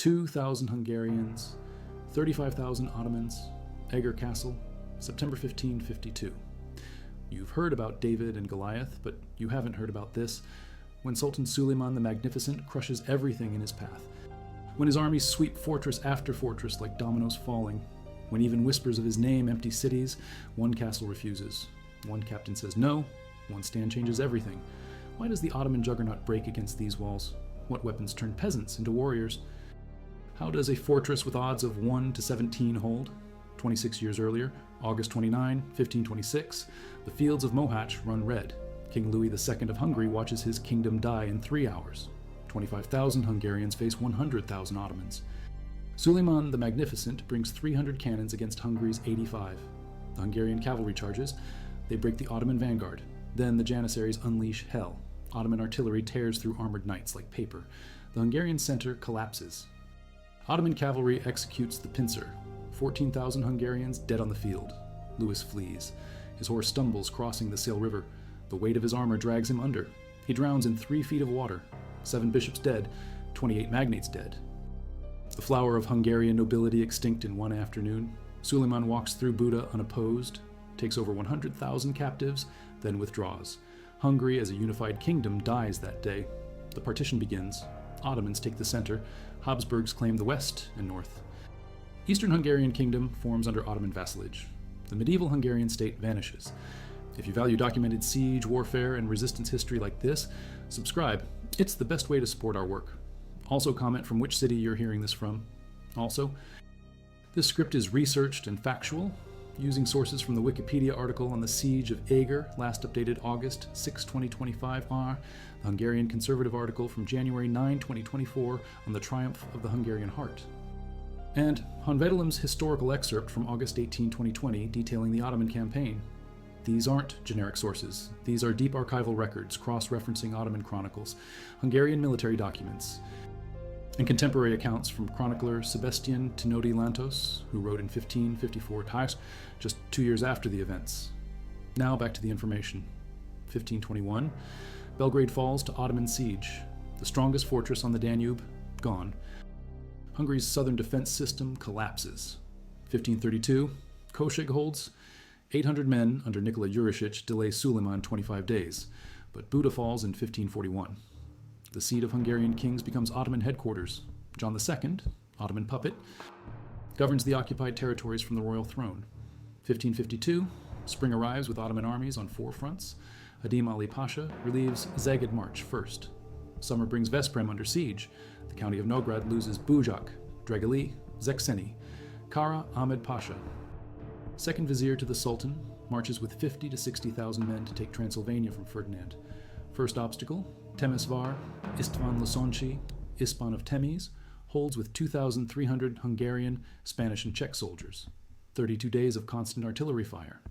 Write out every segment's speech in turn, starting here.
2,000 Hungarians, 35,000 Ottomans, Eger Castle, September 1552. You've heard about David and Goliath, but you haven't heard about this. When Sultan Suleiman the Magnificent crushes everything in his path. When his armies sweep fortress after fortress like dominoes falling. When even whispers of his name empty cities, one castle refuses. One captain says no, one stand changes everything. Why does the Ottoman juggernaut break against these walls? What weapons turn peasants into warriors? How does a fortress with odds of 1 to 17 hold? 26 years earlier, August 29, 1526, the fields of Mohacs run red. King Louis II of Hungary watches his kingdom die in 3 hours. 25,000 Hungarians face 100,000 Ottomans. Suleiman the Magnificent brings 300 cannons against Hungary's 85. The Hungarian cavalry charges. They break the Ottoman vanguard. Then the Janissaries unleash hell. Ottoman artillery tears through armored knights like paper. The Hungarian center collapses. Ottoman cavalry executes the pincer. 14,000 Hungarians dead on the field. Louis flees. His horse stumbles crossing the Sale River. The weight of his armor drags him under. He drowns in 3 feet of water. 7 bishops dead, 28 magnates dead. The flower of Hungarian nobility extinct in one afternoon. Suleiman walks through Buda unopposed, takes over 100,000 captives, then withdraws. Hungary as a unified kingdom dies that day. The partition begins. Ottomans take the center. Habsburgs claim the west and north. Eastern Hungarian kingdom forms under Ottoman vassalage. The medieval Hungarian state vanishes. If you value documented siege, warfare, and resistance history like this, subscribe. It's the best way to support our work. Also comment from which city you're hearing this from. Also, this script is researched and factual, using sources from the Wikipedia article on the Siege of Eger, last updated August 6, 2025, the Hungarian Conservative article from January 9, 2024 on the triumph of the Hungarian heart, and Han Vedelim's historical excerpt from August 18, 2020 detailing the Ottoman campaign. These aren't generic sources. These are deep archival records, cross-referencing Ottoman chronicles, Hungarian military documents, and contemporary accounts from chronicler Sebastian Tinodi Lantos, who wrote in 1554 Thais, just 2 years after the events. Now back to the information. 1521, Belgrade falls to Ottoman siege. The strongest fortress on the Danube, gone. Hungary's southern defense system collapses. 1532, Kőszeg holds. 800 men under Nikola Jurisic delay Suleiman 25 days, but Buda falls in 1541. The seat of Hungarian kings becomes Ottoman headquarters. John II, Ottoman puppet, governs the occupied territories from the royal throne. 1552, spring arrives with Ottoman armies on 4 fronts. Hadim Ali Pasha relieves Zagid March first. Summer brings Vesprem under siege. The county of Nógrád loses Bujak, Dregeli, Zekseni, Kara Ahmed Pasha. Second vizier to the Sultan marches with 50 to 60,000 men to take Transylvania from Ferdinand. First obstacle, Temesvar, István Losonci, Ispan of Temes, holds with 2,300 Hungarian, Spanish, and Czech soldiers. 32 days of constant artillery fire.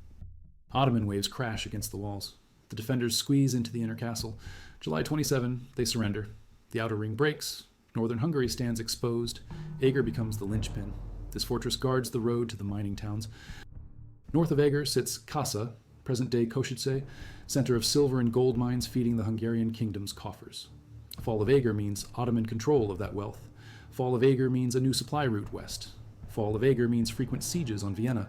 Ottoman waves crash against the walls. The defenders squeeze into the inner castle. July 27, they surrender. The outer ring breaks. Northern Hungary stands exposed. Eger becomes the linchpin. This fortress guards the road to the mining towns. North of Eger sits Kassa, present-day Košice, center of silver and gold mines feeding the Hungarian kingdom's coffers. Fall of Eger means Ottoman control of that wealth. Fall of Eger means a new supply route west. Fall of Eger means frequent sieges on Vienna.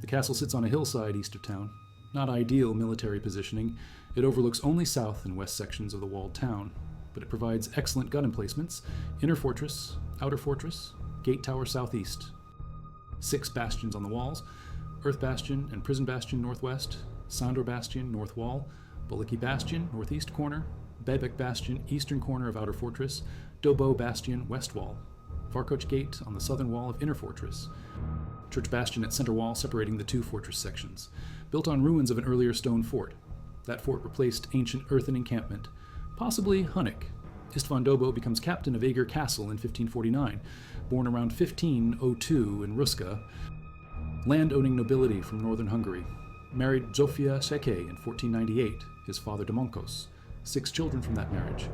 The castle sits on a hillside east of town. Not ideal military positioning. It overlooks only south and west sections of the walled town, but it provides excellent gun emplacements: inner fortress, outer fortress, gate tower southeast. 6 bastions on the walls: Earth Bastion and Prison Bastion northwest, Sandor Bastion north wall, Buliki Bastion northeast corner, Bebek Bastion eastern corner of outer fortress, Dobó Bastion west wall, Varkoch Gate on the southern wall of inner fortress, Church Bastion at center wall separating the 2 fortress sections, built on ruins of an earlier stone fort. That fort replaced ancient earthen encampment, possibly Hunnic. István Dobó becomes captain of Eger Castle in 1549, born around 1502 in Ruska, land-owning nobility from northern Hungary. Married Zsófia Székely in 1498, his father Domonkos. 6 children from that marriage: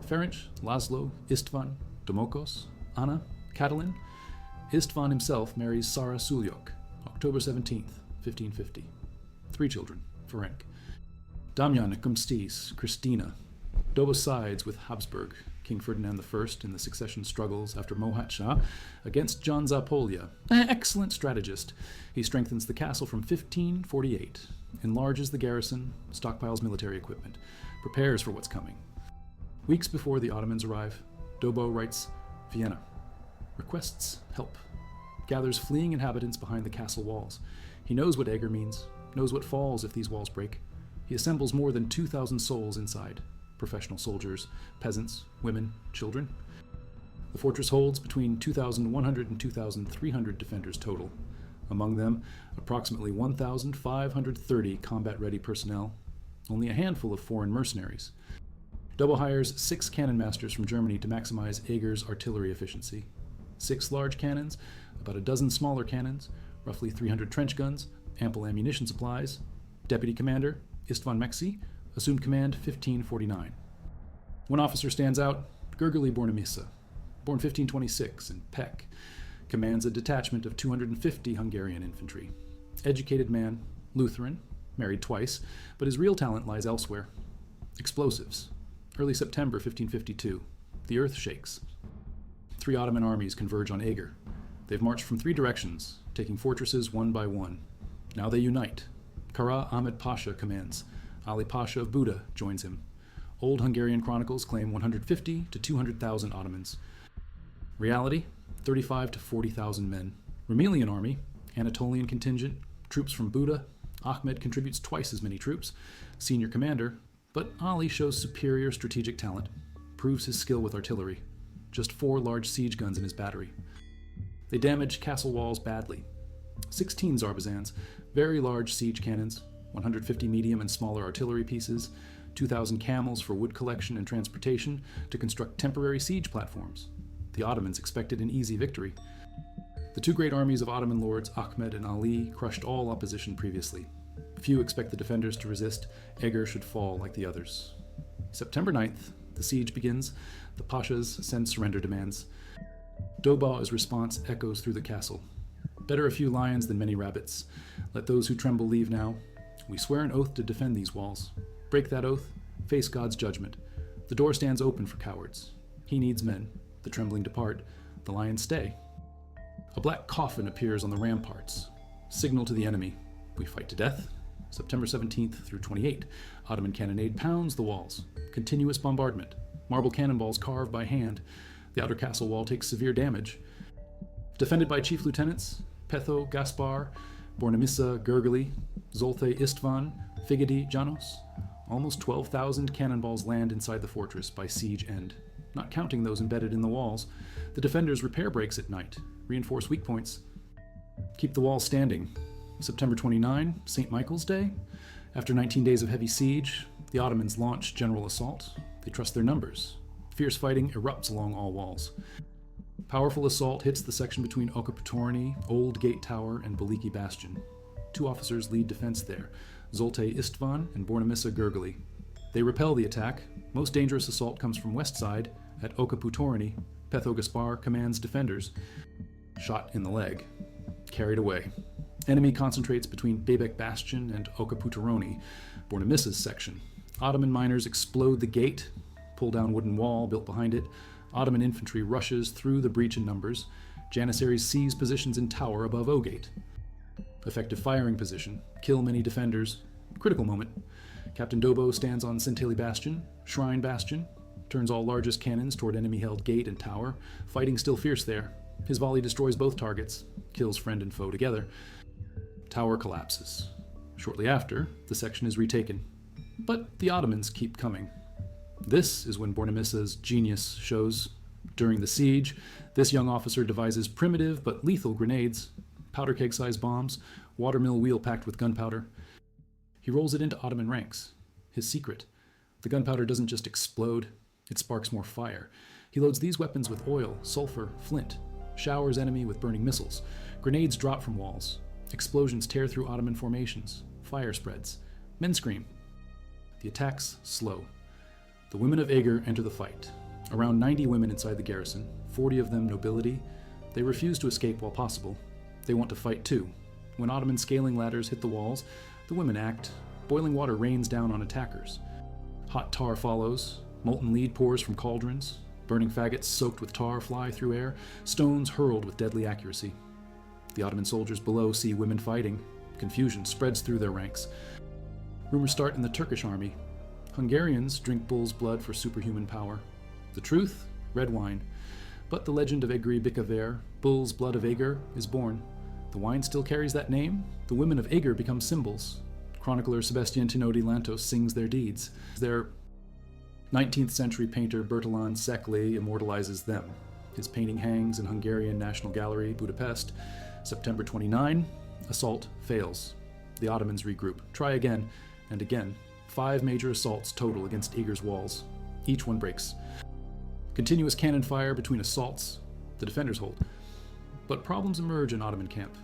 Ferenc, Laszlo, István, Domokos, Anna, Catalin. István himself marries Sara Sulyok, October 17th, 1550. 3 children: Ferenc. Damian Kumstis, Christina. Dobó sides with Habsburg, King Ferdinand I in the succession struggles after Mohat Shah, against John Zapolya, an excellent strategist. He strengthens the castle from 1548, enlarges the garrison, stockpiles military equipment, prepares for what's coming. Weeks before the Ottomans arrive, Dobó writes Vienna, requests help, gathers fleeing inhabitants behind the castle walls. He knows what Eger means, knows what falls if these walls break. He assembles more than 2,000 souls inside, professional soldiers, peasants, women, children. The fortress holds between 2,100 and 2,300 defenders total. Among them, approximately 1,530 combat-ready personnel, only a handful of foreign mercenaries. Dobó hires 6 cannon masters from Germany to maximize Eger's artillery efficiency. 6 large cannons, about a dozen smaller cannons, roughly 300 trench guns, ample ammunition supplies. Deputy Commander, István Dobó, assumed command 1549. One officer stands out, Gergely Bornemisza, born 1526 in Pécs, commands a detachment of 250 Hungarian infantry. Educated man, Lutheran, married twice, but his real talent lies elsewhere. Explosives. Early September 1552. The earth shakes. 3 Ottoman armies converge on Eger. They've marched from 3 directions, taking fortresses one by one. Now they unite. Kara Ahmed Pasha commands. Ali Pasha of Buda joins him. Old Hungarian chronicles claim 150 to 200,000 Ottomans. Reality, 35 to 40,000 men. Rumelian army, Anatolian contingent, troops from Buda. Ahmed contributes twice as many troops, senior commander, but Ali shows superior strategic talent, proves his skill with artillery. Just 4 large siege guns in his battery. They damage castle walls badly. 16 Zarbazans, very large siege cannons, 150 medium and smaller artillery pieces, 2,000 camels for wood collection and transportation to construct temporary siege platforms. The Ottomans expected an easy victory. The 2 great armies of Ottoman lords, Ahmed and Ali, crushed all opposition previously. Few expect the defenders to resist. Eger should fall like the others. September 9th, the siege begins. The Pashas send surrender demands. Dobó's response echoes through the castle. Better a few lions than many rabbits. Let those who tremble leave now. We swear an oath to defend these walls. Break that oath, face God's judgment. The door stands open for cowards. He needs men. The trembling depart. The lions stay. A black coffin appears on the ramparts. Signal to the enemy. We fight to death. September 17th through 28. Ottoman cannonade pounds the walls. Continuous bombardment. Marble cannonballs carved by hand. The outer castle wall takes severe damage. Defended by chief lieutenants, Petho, Gaspar, Bornemisza, Gergely, Zoltay, István, Figedi, Janos. Almost 12,000 cannonballs land inside the fortress by siege end. Not counting those embedded in the walls. The defenders repair breaks at night, reinforce weak points, keep the walls standing. September 29, St. Michael's Day. After 19 days of heavy siege, the Ottomans launch general assault. They trust their numbers. Fierce fighting erupts along all walls. Powerful assault hits the section between Okaputorni, Old Gate Tower, and Baliki Bastion. 2 officers lead defense there, Zoltay István and Bornemisza Gergely. They repel the attack. Most dangerous assault comes from west side. At Okaputorni, Petho Gaspar commands defenders. Shot in the leg. Carried away. Enemy concentrates between Bebek Bastion and Okaputorni, Bornemisza's section. Ottoman miners explode the gate, pull down wooden wall built behind it. Ottoman infantry rushes through the breach in numbers. Janissaries seize positions in tower above O-Gate. Effective firing position. Kill many defenders. Critical moment. Captain Dobó stands on Centeli Bastion, Shrine Bastion, turns all largest cannons toward enemy-held gate and tower. Fighting still fierce there. His volley destroys both targets, kills friend and foe together. Tower collapses. Shortly after, the section is retaken. But the Ottomans keep coming. This is when Bornemisza's genius shows. During the siege, this young officer devises primitive but lethal grenades, powder keg-sized bombs, watermill wheel packed with gunpowder. He rolls it into Ottoman ranks. His secret. The gunpowder doesn't just explode, it sparks more fire. He loads these weapons with oil, sulfur, flint, showers enemy with burning missiles. Grenades drop from walls. Explosions tear through Ottoman formations. Fire spreads. Men scream. The attacks slow. The women of Eger enter the fight. Around 90 women inside the garrison, 40 of them nobility. They refuse to escape while possible. They want to fight too. When Ottoman scaling ladders hit the walls, the women act. Boiling water rains down on attackers. Hot tar follows. Molten lead pours from cauldrons. Burning faggots soaked with tar fly through air, stones hurled with deadly accuracy. The Ottoman soldiers below see women fighting. Confusion spreads through their ranks. Rumors start in the Turkish army. Hungarians drink bull's blood for superhuman power. The truth? Red wine. But the legend of Egri Bikaver, bull's blood of Eger, is born. The wine still carries that name. The women of Eger become symbols. Chronicler Sebastian Tinodi Lantos sings their deeds. Their 19th century painter Bertalan Szekely immortalizes them. His painting hangs in Hungarian National Gallery, Budapest. September 29, assault fails. The Ottomans regroup, try again, and again. 5 major assaults total against Eger's walls. Each one breaks. Continuous cannon fire between assaults. The defenders hold. But problems emerge in Ottoman camp.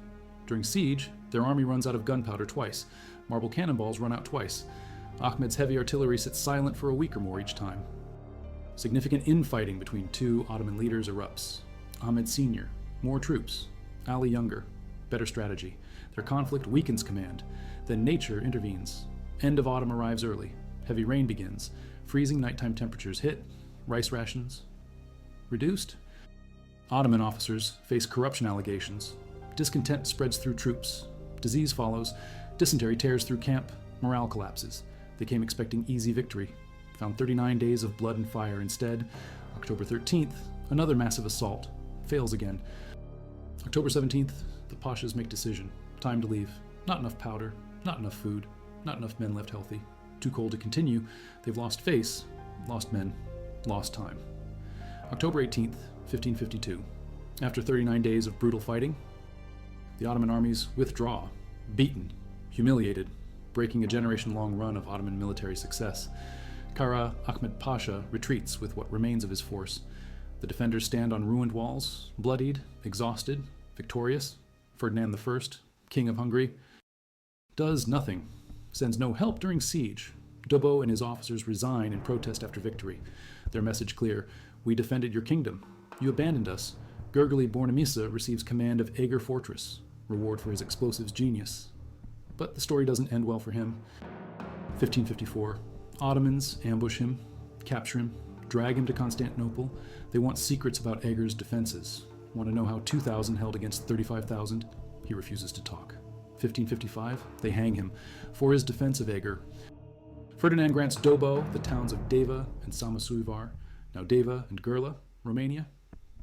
During siege, their army runs out of gunpowder twice. Marble cannonballs run out twice. Ahmed's heavy artillery sits silent for a week or more each time. Significant infighting between 2 Ottoman leaders erupts. Ahmed Sr., more troops. Ali Younger, better strategy. Their conflict weakens command. Then nature intervenes. End of autumn arrives early. Heavy rain begins. Freezing nighttime temperatures hit. Rice rations reduced. Ottoman officers face corruption allegations. Discontent spreads through troops. Disease follows. Dysentery tears through camp. Morale collapses. They came expecting easy victory. Found 39 days of blood and fire instead. October 13th, another massive assault. Fails again. October 17th, the Pashas make decision. Time to leave. Not enough powder. Not enough food. Not enough men left healthy. Too cold to continue. They've lost face. Lost men. Lost time. October 18th, 1552. After 39 days of brutal fighting, the Ottoman armies withdraw. Beaten. Humiliated. Breaking a generation-long run of Ottoman military success. Kara Ahmed Pasha retreats with what remains of his force. The defenders stand on ruined walls, bloodied, exhausted, victorious. Ferdinand I, King of Hungary, does nothing, sends no help during siege. Dobó and his officers resign in protest after victory. Their message clear: we defended your kingdom. You abandoned us. Gurgely Bornemisa receives command of Eger Fortress, reward for his explosives genius. But the story doesn't end well for him. 1554. Ottomans ambush him, capture him, drag him to Constantinople. They want secrets about Eger's defenses. Want to know how 2,000 held against 35,000? He refuses to talk. 1555. They hang him for his defense of Eger. Ferdinand grants Dobó the towns of Deva and Samosuyvar, now Deva and Gerla, Romania.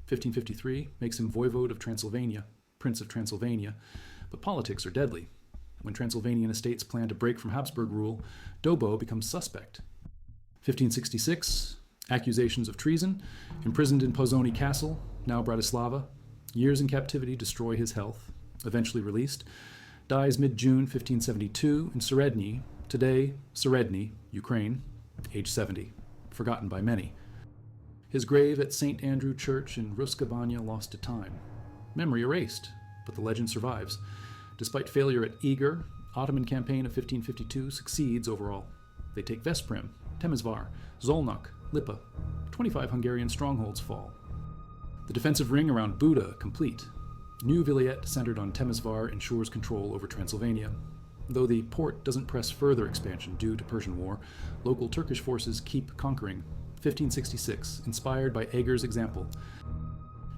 1553 makes him voivode of Transylvania, Prince of Transylvania. But politics are deadly. When Transylvanian estates plan to break from Habsburg rule, Dobó becomes suspect. 1566, accusations of treason, imprisoned in Pozsony Castle, now Bratislava. Years in captivity destroy his health, eventually released. Dies mid-June 1572 in Seredny, today Seredny, Ukraine, age 70, forgotten by many. His grave at St. Andrew Church in Ruska Banya lost to time. Memory erased, but the legend survives. Despite failure at Eger, Ottoman campaign of 1552 succeeds overall. They take Veszprém, Temesvar, Zolnok, Lipa. 25 Hungarian strongholds fall. The defensive ring around Buda complete. New Vilayet centered on Temesvar ensures control over Transylvania. Though the port doesn't press further expansion due to Persian War, local Turkish forces keep conquering. 1566, inspired by Eger's example.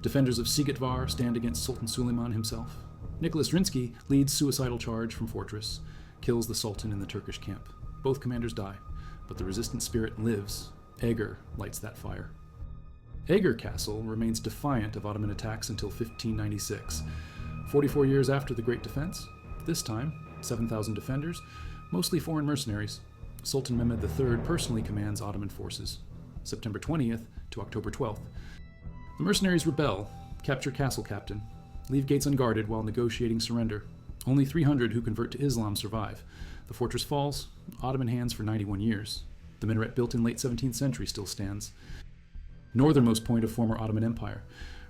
Defenders of Sigetvar stand against Sultan Suleiman himself. Nicholas Rinsky leads suicidal charge from fortress, kills the Sultan in the Turkish camp. Both commanders die, but the resistant spirit lives. Eger lights that fire. Eger Castle remains defiant of Ottoman attacks until 1596. 44 years after the Great Defense, this time 7,000 defenders, mostly foreign mercenaries. Sultan Mehmed III personally commands Ottoman forces. September 20th to October 12th. The mercenaries rebel, capture castle captain, leave gates unguarded while negotiating surrender. Only 300 who convert to Islam survive. The fortress falls, Ottoman hands for 91 years. The minaret built in late 17th century still stands. Northernmost point of former Ottoman Empire.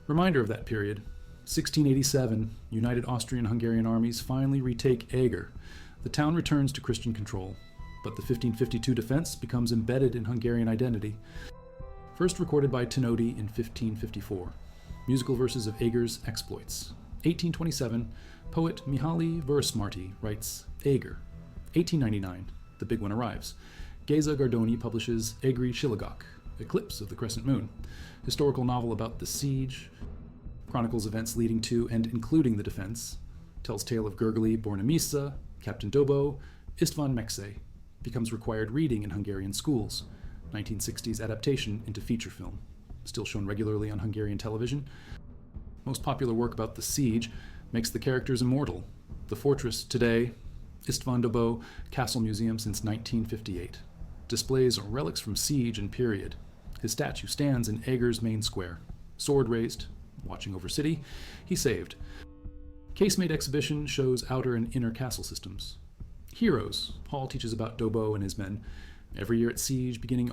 Reminder of that period. 1687, united Austrian-Hungarian armies finally retake Eger. The town returns to Christian control, but the 1552 defense becomes embedded in Hungarian identity. First recorded by Tinodi in 1554. Musical verses of Eger's exploits. 1827, poet Mihaly Vörösmarty writes Eger. 1899, the big one arrives. Géza Gardoni publishes Egri Csillagok, Eclipse of the Crescent Moon, historical novel about the siege, chronicles events leading to and including the defense, tells tale of Gergely Bornemisza, Captain Dobó, István Dobó, becomes required reading in Hungarian schools, 1960s adaptation into feature film, still shown regularly on Hungarian television. Most popular work about the siege makes the characters immortal. The fortress today, István Dobó Castle Museum since 1958, displays relics from siege and period. His statue stands in Eger's main square, sword raised, watching over city, he saved. Casemate exhibition shows outer and inner castle systems. Heroes, Hall teaches about Dobó and his men. Every year at siege, beginning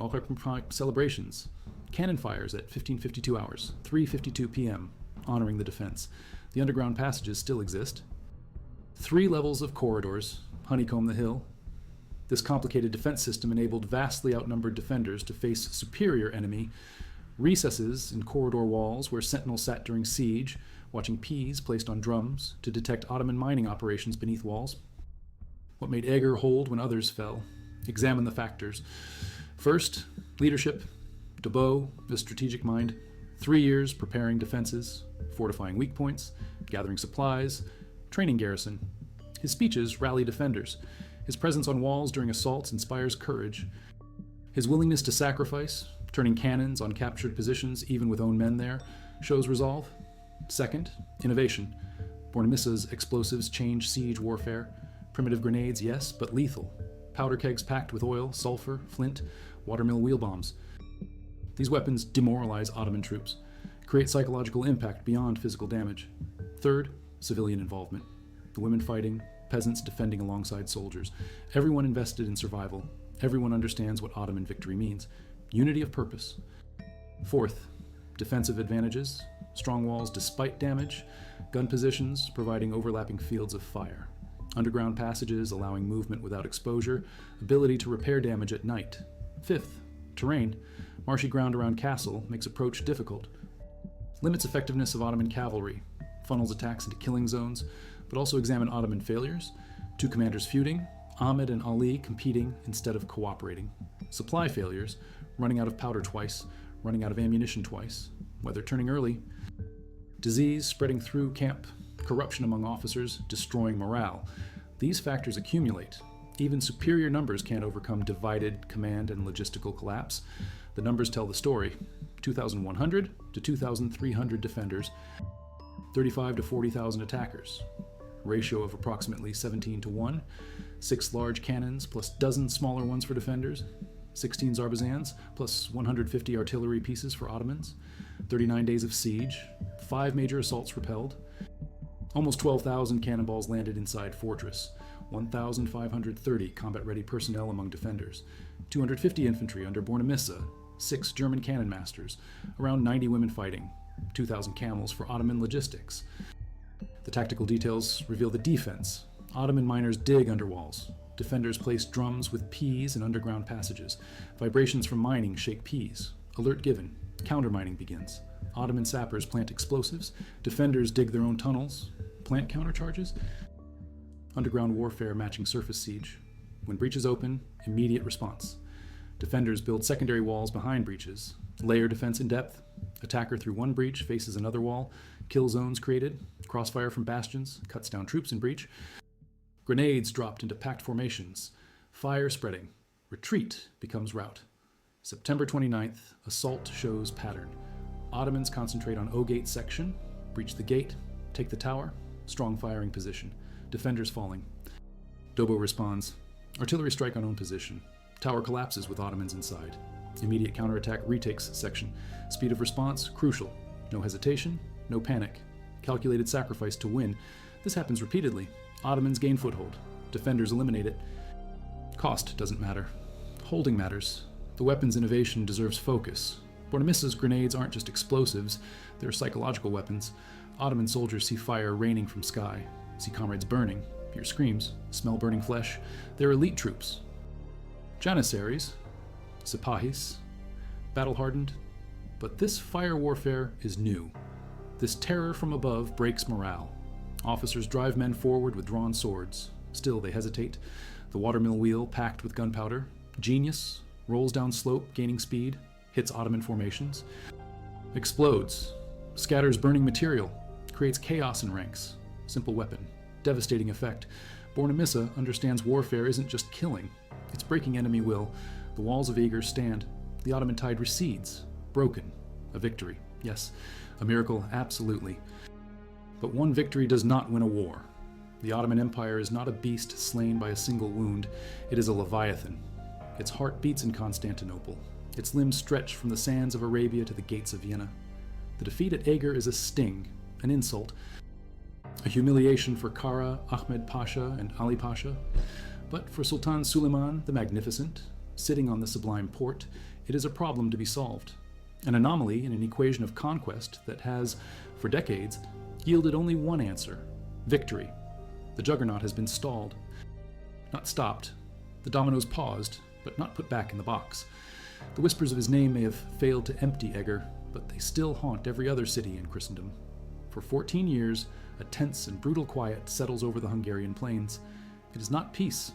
celebrations. Cannon fires at 15:52 hours, 3:52 p.m., honoring the defense. The underground passages still exist. 3 levels of corridors honeycomb the hill. This complicated defense system enabled vastly outnumbered defenders to face superior enemy. Recesses in corridor walls where sentinels sat during siege, watching peas placed on drums to detect Ottoman mining operations beneath walls. What made Eger hold when others fell? Examine the factors. First, leadership. Dobó, the strategic mind. 3 years preparing defenses, fortifying weak points, gathering supplies, training garrison. His speeches rally defenders. His presence on walls during assaults inspires courage. His willingness to sacrifice, turning cannons on captured positions even with own men there, shows resolve. Second, innovation. Bornemisza's explosives change siege warfare. Primitive grenades, yes, but lethal. Powder kegs packed with oil, sulfur, flint, watermill wheel bombs. These weapons demoralize Ottoman troops, create psychological impact beyond physical damage. Third, civilian involvement. The women fighting, peasants defending alongside soldiers. Everyone invested in survival. Everyone understands what Ottoman victory means. Unity of purpose. Fourth, defensive advantages. Strong walls despite damage. Gun positions providing overlapping fields of fire. Underground passages allowing movement without exposure. Ability to repair damage at night. Fifth, terrain. Marshy ground around castle makes approach difficult. Limits effectiveness of Ottoman cavalry. Funnels attacks into killing zones, but also examine Ottoman failures. 2 commanders feuding. Ahmed and Ali competing instead of cooperating. Supply failures. Running out of powder twice. Running out of ammunition twice. Weather turning early. Disease spreading through camp. Corruption among officers, destroying morale. These factors accumulate. Even superior numbers can't overcome divided command and logistical collapse. The numbers tell the story. 2,100 to 2,300 defenders, 35 to 40,000 attackers. Ratio of approximately 17-1. 6 large cannons plus dozens smaller ones for defenders. 16 Zarbazans plus 150 artillery pieces for Ottomans. 39 days of siege. 5 major assaults repelled. Almost 12,000 cannonballs landed inside fortress, 1,530 combat-ready personnel among defenders, 250 infantry under Bornemisza, 6 German cannon masters, around 90 women fighting, 2,000 camels for Ottoman logistics. The tactical details reveal the defense. Ottoman miners dig under walls. Defenders place drums with peas in underground passages. Vibrations from mining shake peas. Alert given. Countermining begins. Ottoman sappers plant explosives. Defenders dig their own tunnels. Plant countercharges. Underground warfare matching surface siege. When breaches open, immediate response. Defenders build secondary walls behind breaches. Layer defense in depth. Attacker through one breach faces another wall. Kill zones created. Crossfire from bastions cuts down troops in breach. Grenades dropped into packed formations. Fire spreading. Retreat becomes rout. September 29th, assault shows pattern. Ottomans concentrate on O-Gate section, breach the gate, take the tower, strong firing position. Defenders falling. Dobó responds. Artillery strike on own position. Tower collapses with Ottomans inside. Immediate counterattack retakes section. Speed of response, crucial. No hesitation, no panic. Calculated sacrifice to win. This happens repeatedly. Ottomans gain foothold. Defenders eliminate it. Cost doesn't matter. Holding matters. The weapons innovation deserves focus. Bornemisza's grenades aren't just explosives, they're psychological weapons. Ottoman soldiers see fire raining from sky, see comrades burning, hear screams, smell burning flesh. They're elite troops. Janissaries, Sipahis, battle-hardened. But this fire warfare is new. This terror from above breaks morale. Officers drive men forward with drawn swords. Still, they hesitate. The watermill wheel packed with gunpowder. Genius rolls down slope, gaining speed. hits Ottoman formations, explodes, scatters burning material, creates chaos in ranks. Simple weapon, devastating effect. Bornemissa understands warfare isn't just killing, it's breaking enemy will. The walls of Eger stand. The Ottoman tide recedes, broken. A victory, yes. A miracle, absolutely. But one victory does not win a war. The Ottoman Empire is not a beast slain by a single wound. It is a leviathan. Its heart beats in Constantinople. Its limbs stretch from the sands of Arabia to the gates of Vienna. The defeat at Eger is a sting, an insult, a humiliation for Kara, Ahmed Pasha, and Ali Pasha. But for Sultan Suleiman the Magnificent, sitting on the Sublime Porte, it is a problem to be solved. An anomaly in an equation of conquest that has, for decades, yielded only one answer: victory. The juggernaut has been stalled. Not stopped. The dominoes paused, but not put back in the box. The whispers of his name may have failed to empty Eger, but they still haunt every other city in Christendom. For 14 years, a tense and brutal quiet settles over the Hungarian plains. It is not peace.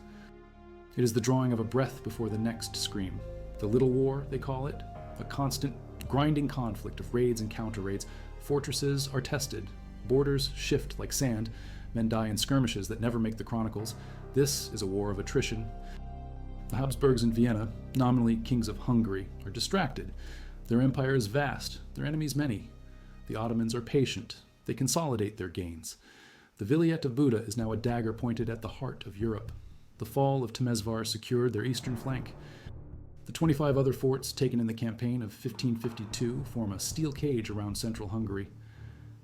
It is the drawing of a breath before the next scream. The Little War, they call it, a constant, grinding conflict of raids and counter-raids. Fortresses are tested. Borders shift like sand. Men die in skirmishes that never make the chronicles. This is a war of attrition. The Habsburgs in Vienna, nominally kings of Hungary, are distracted. Their empire is vast, their enemies many. The Ottomans are patient. They consolidate their gains. The Vilayet of Buda is now a dagger pointed at the heart of Europe. The fall of Temesvar secured their eastern flank. The 25 other forts taken in the campaign of 1552 form a steel cage around central Hungary.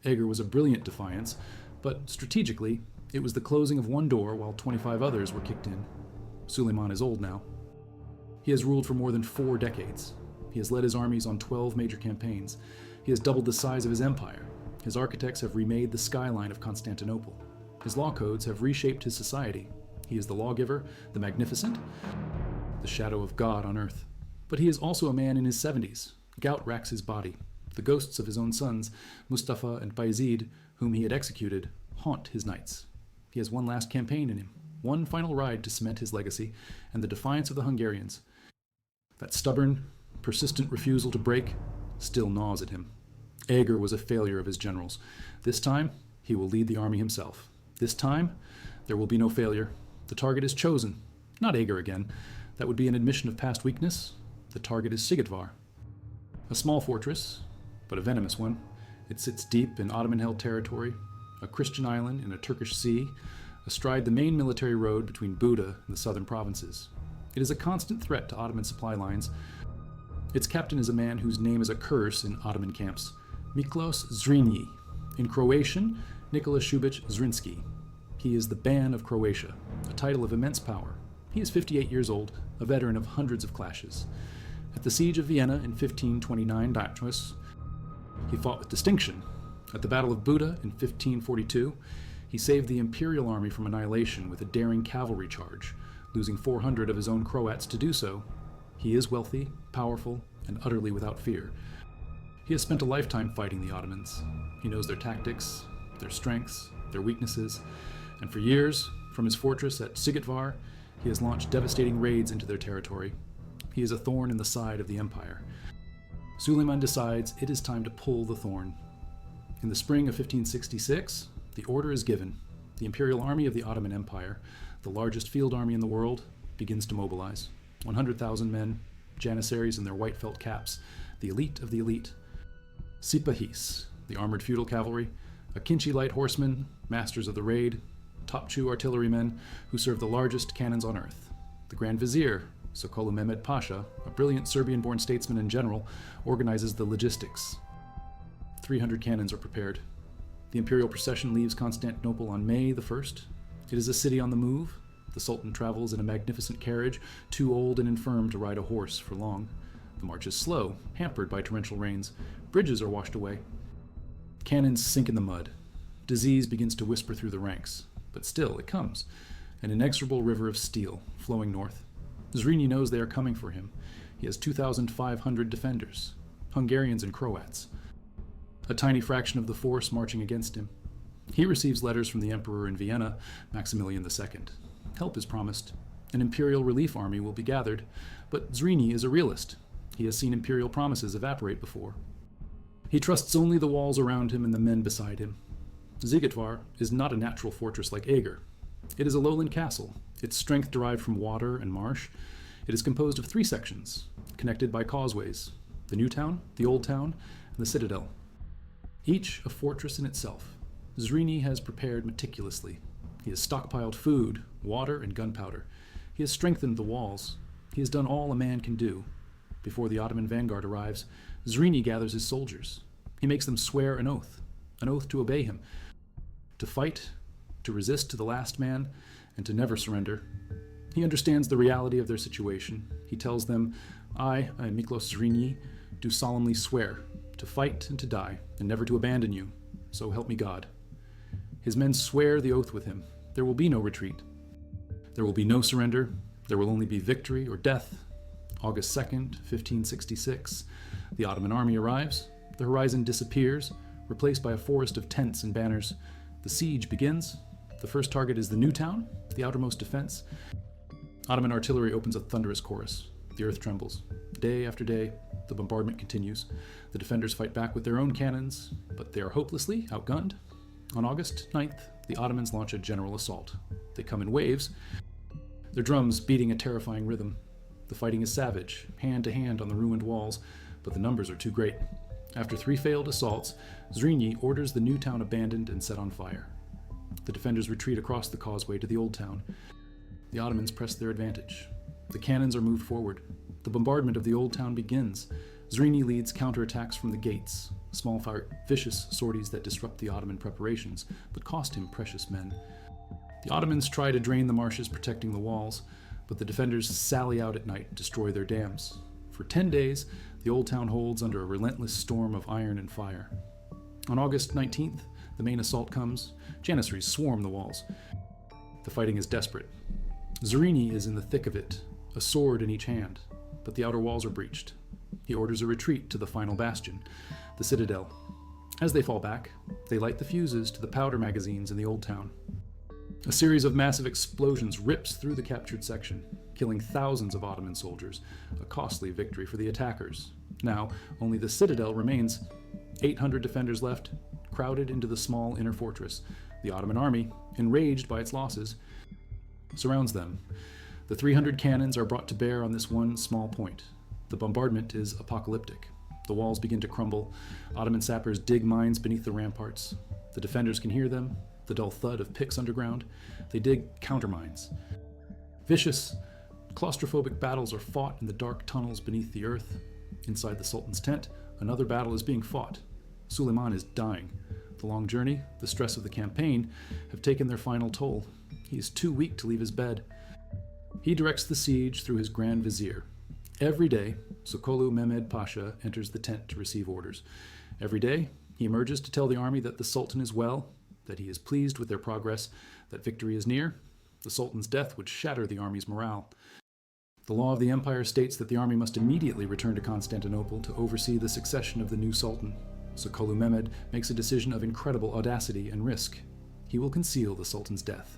Eger was a brilliant defiance, but strategically, it was the closing of one door while 25 others were kicked in. Suleiman is old now. He has ruled for more than 4 decades. He has led his armies on 12 major campaigns. He has doubled the size of his empire. His architects have remade the skyline of Constantinople. His law codes have reshaped his society. He is the lawgiver, the magnificent, the shadow of God on earth. But he is also a man in his 70s. Gout racks his body. The ghosts of his own sons, Mustafa and Bayezid, whom he had executed, haunt his nights. He has one last campaign in him, one final ride to cement his legacy, and the defiance of the Hungarians. That stubborn, persistent refusal to break still gnaws at him. Eger was a failure of his generals. This time, he will lead the army himself. This time, there will be no failure. The target is chosen. Not Eger again. That would be an admission of past weakness. The target is Sigedvar. A small fortress, but a venomous one. It sits deep in Ottoman-held territory, a Christian island in a Turkish sea, astride the main military road between Buda and the southern provinces. It is a constant threat to Ottoman supply lines. Its captain is a man whose name is a curse in Ottoman camps, Miklos Zrinyi. In Croatian, Nikola Šubić Zrinski. He is the Ban of Croatia, a title of immense power. He is 58 years old, a veteran of hundreds of clashes. At the siege of Vienna in 1529, he fought with distinction. At the Battle of Buda in 1542, he saved the imperial army from annihilation with a daring cavalry charge, losing 400 of his own Croats to do so. He is wealthy, powerful, and utterly without fear. He has spent a lifetime fighting the Ottomans. He knows their tactics, their strengths, their weaknesses, and for years, from his fortress at Sigedvar, he has launched devastating raids into their territory. He is a thorn in the side of the empire. Suleiman decides it is time to pull the thorn. In the spring of 1566, the order is given. The imperial army of the Ottoman Empire, the largest field army in the world, begins to mobilize. 100,000 men, janissaries in their white felt caps, the elite of the elite. Sipahis, the armored feudal cavalry, Akinci light horsemen, masters of the raid, Topçu artillerymen who serve the largest cannons on earth. The Grand Vizier, Sokolu Mehmed Pasha, a brilliant Serbian-born statesman and general, organizes the logistics. 300 cannons are prepared. The imperial procession leaves Constantinople on May the 1st. It is a city on the move. The Sultan travels in a magnificent carriage, too old and infirm to ride a horse for long. The march is slow, hampered by torrential rains. Bridges are washed away. Cannons sink in the mud. Disease begins to whisper through the ranks. But still, it comes. An inexorable river of steel, flowing north. Zrinyi knows they are coming for him. He has 2,500 defenders, Hungarians and Croats. A tiny fraction of the force marching against him. He receives letters from the emperor in Vienna, Maximilian II. Help is promised. An imperial relief army will be gathered, but Zrinyi is a realist. He has seen imperial promises evaporate before. He trusts only the walls around him and the men beside him. Zigotvar is not a natural fortress like Eger. It is a lowland castle, its strength derived from water and marsh. It is composed of 3 sections, connected by causeways: the new town, the old town, and the citadel. Each a fortress in itself. Zrini has prepared meticulously. He has stockpiled food, water, and gunpowder. He has strengthened the walls. He has done all a man can do. Before the Ottoman vanguard arrives, Zrini gathers his soldiers. He makes them swear an oath to obey him, to fight, to resist to the last man, and to never surrender. He understands the reality of their situation. He tells them, I, Miklos Zrini, do solemnly swear to fight and to die, and never to abandon you. So help me God. His men swear the oath with him. There will be no retreat. There will be no surrender. There will only be victory or death. August 2nd, 1566. The Ottoman army arrives. The horizon disappears, replaced by a forest of tents and banners. The siege begins. The first target is the new town, the outermost defense. Ottoman artillery opens a thunderous chorus. The earth trembles. Day after day, the bombardment continues. The defenders fight back with their own cannons, but they are hopelessly outgunned. On August 9th, the Ottomans launch a general assault. They come in waves, their drums beating a terrifying rhythm. The fighting is savage, hand to hand on the ruined walls, but the numbers are too great. After 3 failed assaults, Zrini orders the new town abandoned and set on fire. The defenders retreat across the causeway to the old town. The Ottomans press their advantage. The cannons are moved forward. The bombardment of the old town begins. Zrini leads counterattacks from the gates, small vicious sorties that disrupt the Ottoman preparations, but cost him precious men. The Ottomans try to drain the marshes protecting the walls, but the defenders sally out at night and destroy their dams. For 10 days, the old town holds under a relentless storm of iron and fire. On August 19th, the main assault comes. Janissaries swarm the walls. The fighting is desperate. Zrini is in the thick of it, a sword in each hand, but the outer walls are breached. He orders a retreat to the final bastion, the citadel. As they fall back, they light the fuses to the powder magazines in the old town. A series of massive explosions rips through the captured section, killing thousands of Ottoman soldiers, a costly victory for the attackers. Now, only the citadel remains. 800 defenders left, crowded into the small inner fortress. The Ottoman army, enraged by its losses, surrounds them. The 300 cannons are brought to bear on this one small point. The bombardment is apocalyptic. The walls begin to crumble. Ottoman sappers dig mines beneath the ramparts. The defenders can hear them, the dull thud of picks underground. They dig countermines. Vicious, claustrophobic battles are fought in the dark tunnels beneath the earth. Inside the Sultan's tent, another battle is being fought. Suleiman is dying. The long journey, the stress of the campaign, have taken their final toll. He is too weak to leave his bed. He directs the siege through his Grand Vizier. Every day, Sokolu Mehmed Pasha enters the tent to receive orders. Every day, he emerges to tell the army that the Sultan is well, that he is pleased with their progress, that victory is near. The Sultan's death would shatter the army's morale. The law of the empire states that the army must immediately return to Constantinople to oversee the succession of the new Sultan. Sokolu Mehmed makes a decision of incredible audacity and risk. He will conceal the Sultan's death.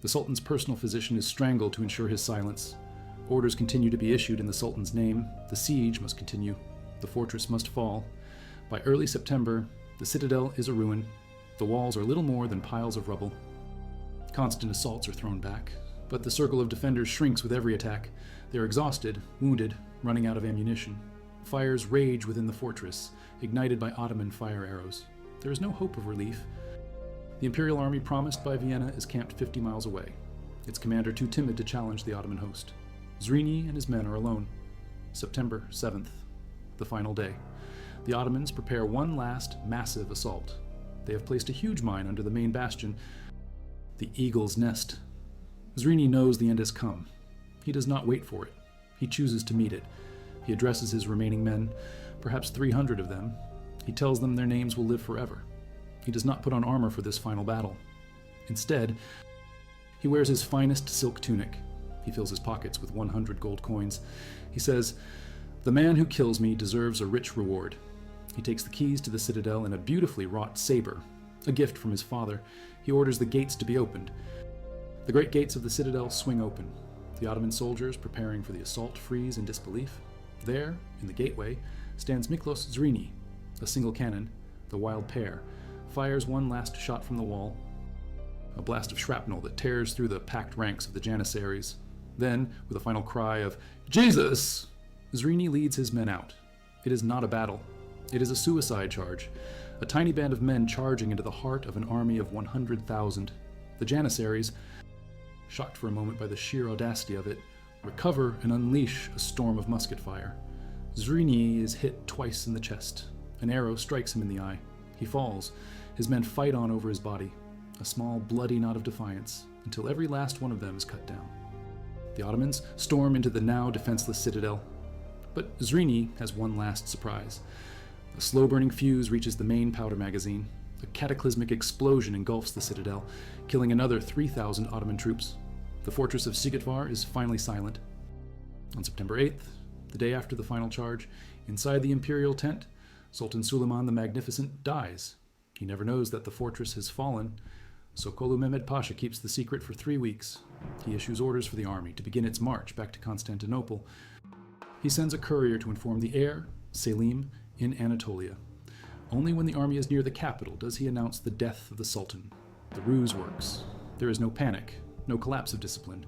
The Sultan's personal physician is strangled to ensure his silence. Orders continue to be issued in the Sultan's name. The siege must continue. The fortress must fall. By early September, the citadel is a ruin. The walls are little more than piles of rubble. Constant assaults are thrown back, but the circle of defenders shrinks with every attack. They are exhausted, wounded, running out of ammunition. Fires rage within the fortress, ignited by Ottoman fire arrows. There is no hope of relief. The imperial army promised by Vienna is camped 50 miles away, its commander too timid to challenge the Ottoman host. Zrini and his men are alone. September 7th, the final day. The Ottomans prepare one last massive assault. They have placed a huge mine under the main bastion, the Eagle's Nest. Zrini knows the end has come. He does not wait for it. He chooses to meet it. He addresses his remaining men, perhaps 300 of them. He tells them their names will live forever. He does not put on armor for this final battle. Instead, he wears his finest silk tunic. He fills his pockets with 100 gold coins. He says, "The man who kills me deserves a rich reward." He takes the keys to the citadel in a beautifully wrought saber, a gift from his father. He orders the gates to be opened. The great gates of the citadel swing open. The Ottoman soldiers preparing for the assault freeze in disbelief. There, in the gateway, stands Miklos Zrini. A single cannon, the wild pair, fires one last shot from the wall, a blast of shrapnel that tears through the packed ranks of the Janissaries. Then, with a final cry of "Jesus!" Zrini leads his men out. It is not a battle. It is a suicide charge, a tiny band of men charging into the heart of an army of 100,000. The Janissaries, shocked for a moment by the sheer audacity of it, recover and unleash a storm of musket fire. Zrini is hit twice in the chest. An arrow strikes him in the eye. He falls. His men fight on over his body, a small bloody knot of defiance, until every last one of them is cut down. The Ottomans storm into the now defenseless citadel. But Zrini has one last surprise. A slow-burning fuse reaches the main powder magazine. A cataclysmic explosion engulfs the citadel, killing another 3,000 Ottoman troops. The fortress of Sigetvar is finally silent. On September 8th, the day after the final charge, inside the imperial tent, Sultan Suleiman the Magnificent dies. He never knows that the fortress has fallen. Sokolu Mehmed Pasha keeps the secret for 3 weeks. He issues orders for the army to begin its march back to Constantinople. He sends a courier to inform the heir, Selim, in Anatolia. Only when the army is near the capital does he announce the death of the Sultan. The ruse works. There is no panic, no collapse of discipline,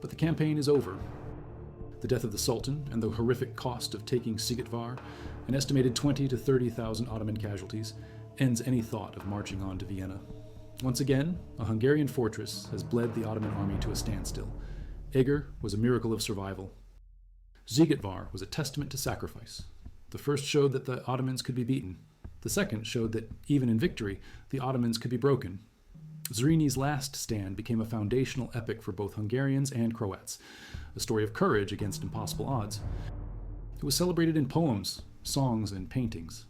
but the campaign is over. The death of the Sultan and the horrific cost of taking Sigetvar, an estimated 20 to 30,000 Ottoman casualties, ends any thought of marching on to Vienna. Once again, a Hungarian fortress has bled the Ottoman army to a standstill. Eger was a miracle of survival. Sigetvar was a testament to sacrifice. The first showed that the Ottomans could be beaten. The second showed that, even in victory, the Ottomans could be broken. Zrini's last stand became a foundational epic for both Hungarians and Croats, a story of courage against impossible odds. It was celebrated in poems, songs, and paintings.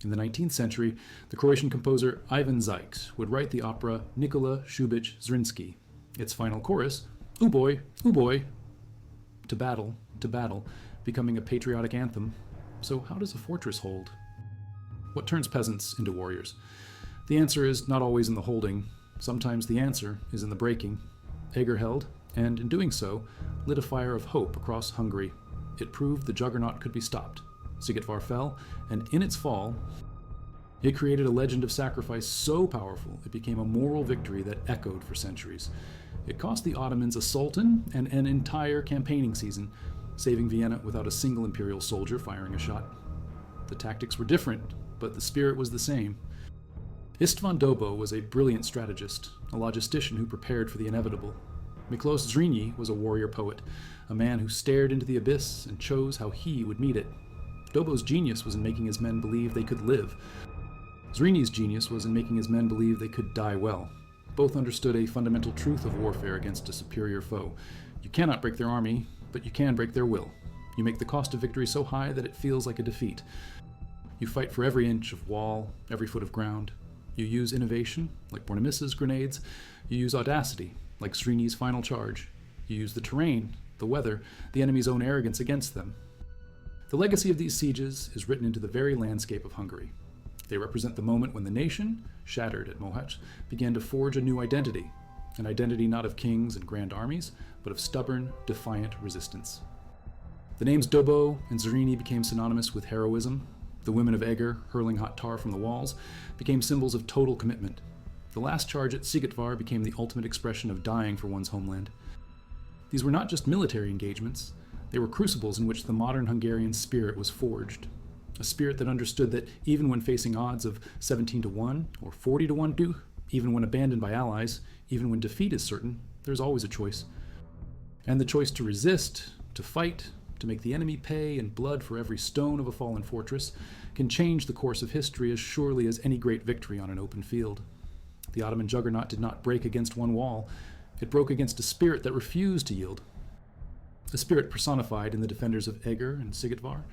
In the 19th century, the Croatian composer Ivan Zajc would write the opera Nikola Šubić Zrinski. Its final chorus, "Uboj, uboj," to battle, becoming a patriotic anthem. So how does a fortress hold? What turns peasants into warriors? The answer is not always in the holding. Sometimes the answer is in the breaking. Eger held, and in doing so, lit a fire of hope across Hungary. It proved the juggernaut could be stopped. Sigetvar fell, and in its fall, it created a legend of sacrifice so powerful it became a moral victory that echoed for centuries. It cost the Ottomans a sultan and an entire campaigning season, saving Vienna without a single imperial soldier firing a shot. The tactics were different, but the spirit was the same. István Dobó was a brilliant strategist, a logistician who prepared for the inevitable. Miklos Zrini was a warrior poet, a man who stared into the abyss and chose how he would meet it. Dobó's genius was in making his men believe they could live. Zrini's genius was in making his men believe they could die well. Both understood a fundamental truth of warfare against a superior foe. You cannot break their army, but you can break their will. You make the cost of victory so high that it feels like a defeat. You fight for every inch of wall, every foot of ground. You use innovation, like Bornemissa's grenades. You use audacity, like Zrini's final charge. You use the terrain, the weather, the enemy's own arrogance against them. The legacy of these sieges is written into the very landscape of Hungary. They represent the moment when the nation, shattered at Mohacs, began to forge a new identity, an identity not of kings and grand armies, but of stubborn, defiant resistance. The names Dobó and Zrini became synonymous with heroism. The women of Eger, hurling hot tar from the walls, became symbols of total commitment. The last charge at Sigetvar became the ultimate expression of dying for one's homeland. These were not just military engagements, they were crucibles in which the modern Hungarian spirit was forged. A spirit that understood that even when facing odds of 17-1 or 40-1, even when abandoned by allies, even when defeat is certain, there's always a choice. And the choice to resist, to fight, to make the enemy pay in blood for every stone of a fallen fortress, can change the course of history as surely as any great victory on an open field. The Ottoman juggernaut did not break against one wall. It broke against a spirit that refused to yield. A spirit personified in the defenders of Eger and Sigetvar,